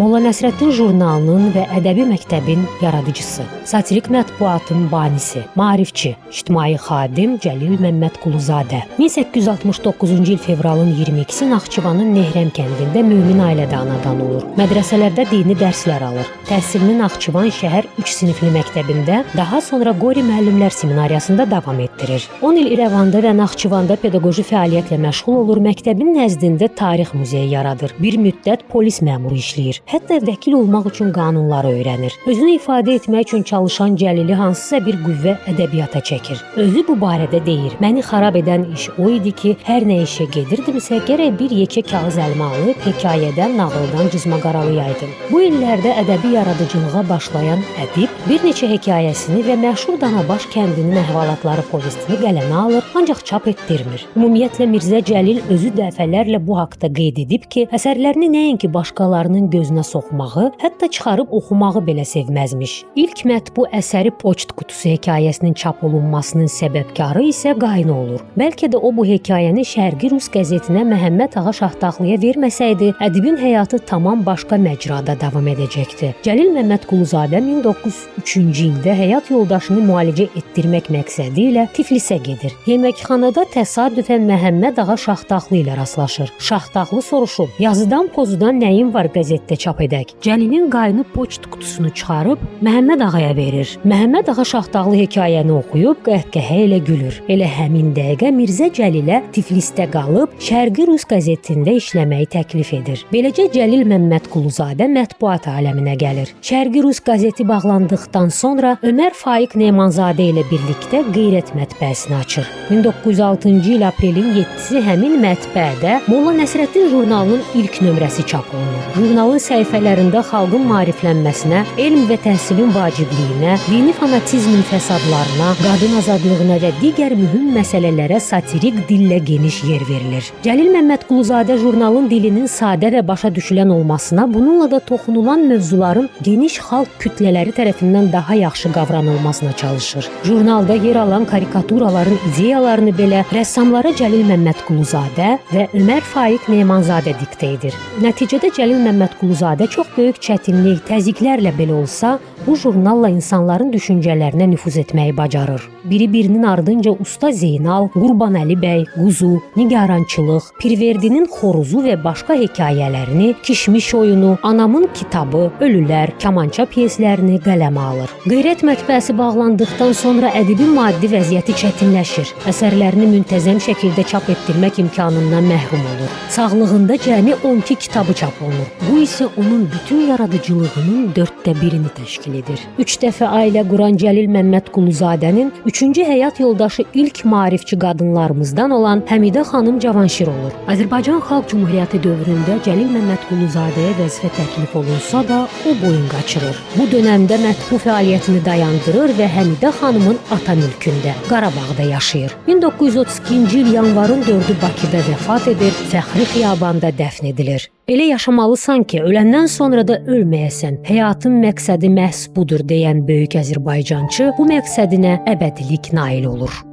Molla Nəsrəddin jurnalının və ədəbi məktəbin yaradıcısı, satirik mətbuatın banisi, maarifçi, ictimai xadim Cəlil Məmmədquluzadə 1869-cu il fevralın 22-si Naxçıvanın Nehrəm kəndində mömin ailədə anadan olur. Mədrəsələrdə dini dərslər alır. Təhsilini Naxçıvan şəhər 3 sinifli məktəbində, daha sonra Qori müəllimlər seminariyasında davam etdirir. 10 il İrəvanda və Naxçıvanda pedaqoji fəaliyyətlə məşğul olur. Məktəbin nəzdində tarix muzeyi yaradır. Bir müddət polis məmuru işləyir. Hətta vəkil olmaq üçün qanunları öyrənir. Özünü ifadə etmək üçün çalışan Cəlili hansısa bir qüvvə ədəbiyyata çəkir. Özü bu barədə deyir: "Məni xarab edən iş o idi ki, hər nə işə gedirdimsə, gərək bir yekə kağız əlimə alıb hekayədən, nağıldan cızma qaralayaydım." Bu illərdə ədəbi yaradıcılığa başlayan ədib bir neçə hekayəsini və məşhur Danabaş kəndinin əhvalatları povestini qələmə alır, ancaq çap etdirmir. Ümumiyyətlə Mirzə Cəlil özü dəfələrlə bu haqda qeyd edib ki, əsərlərini nəinki başqalarının gözünə soxmağı, hətta çıxarıb oxumağı belə sevməzmiş. İlk mətbu əsəri Poçt qutusu hekayəsinin çap olunmasının səbəbkarı isə qaynı olur. Bəlkə də o bu hekayəni Şərqi Rus qəzetinə Məhəmməd Ağa Şahtaxlıya verməsəydi, ədibin həyatı tamam başqa məcrada davam edəcəkdi. Cəlil Məmmədquluzadə 1903-cü ildə həyat yoldaşını müalicə etdirmək məqsədi ilə Tiflisə gedir. Yeməkxanada təsadüfən Məhəmməd Ağa Şahtaxlı ilə rastlaşır. Şahtaxlı soruşur: "Yazıdan pozudan nəyin var qəzetdə çap edək?" Cəlilin qaynı poçt qutusunu çıxarıb Məhəmməd Ağaya verir. Məhəmməd Ağa Şahtaxlı hekayəni oxuyub qəhqəhə ilə gülür. Elə həmin dəqiqə Mirzə Cəlilə Tiflisdə qalıb Şərqi Rus qəzetində işləməyi təklif edir. Beləcə Cəlil Məmmədquluzadə mətbuat aləminə gəlir. Şərqi Rus qəzeti bağlandıqdan sonra Ömər Faiq Nemanzadə ilə birlikdə Qeyrət mətbəəsini açır. 1906-cı il aprelin 7-si həmin mətbəədə Molla Nəsrəddin jurnalının ilk nömrəsi çap olunur. Jurnalın səhifələrində xalqın maariflənməsinə, elm və təhsilin vacibliyinə, dini fanatizmin fəsadlarına, qadın azadlığına və digər mühüm məsələlərə satirik dillə geniş yer verilir. Cəlil Məmmədquluzadə jurnalın dilinin sadə və başa düşülən olmasına, bununla da toxunulan mövzuların geniş xalq kütlələri tərəfindən daha yaxşı qavranılmasına çalışır. Jurnalda yer alan karikaturaların ideyalarını belə rəssamlara Cəlil Məmmədquluzadə və Ömər Faiq Nemanzadə diktə edir. Nəticədə Cəlil Məmmədquluzadə çox böyük çətinlik, təzyiqlərlə belə olsa, bu jurnalla insanların düşüncələrinə nüfuz etməyi bacarır. Biri-birinin ardınca Usta Zeynal, Qurbanəli bəy, Quzu, Nigarançılıq, Pirverdinin Xoruzu və başqa hekayələrini, Kişmiş oyunu, Anamın kitabı, Ölülər, Kamança pyeslərini qələmə alır. Qeyrət mətbəəsi bağlandıqdan sonra ədibin maddi vəziyyəti çətinləşir. Əsərlərini müntəzəm şəkildə çap etdirmək imkanından məhrum olur. Sağlığında cəmi 12 kitabı çap olunur. Bu isə onun bütün yaradıcılığının 1/4-ni təşkil edir. 3 dəfə ailə quran Cəlil Məmmədquluzadənin 3-cü həyat yoldaşı ilk maarifçi qadınlarımızdan olan Həmidə xanım Cavanşir olur. Azərbaycan Xalq Cümhuriyyəti dövründə Cəlil Məmmədquluzadəyə vəzifə təklif olunsa da, o boyun qaçırır. Bu dönəmdə mətbu fəaliyyətini dayandırır və Həmidə xanımın ata mülkündə, Qarabağda yaşayır. 1932-ci il yanvarın 4-ü Bakıda vəfat edir, Fəxri Xiyabanda dəfn edilir. Elə yaşamalısan ki, öləndən sonra da ölməyəsən. Həyatın məqsədi məhz budur deyən böyük Azərbaycançı bu məqsədinə əbədilik nail olur.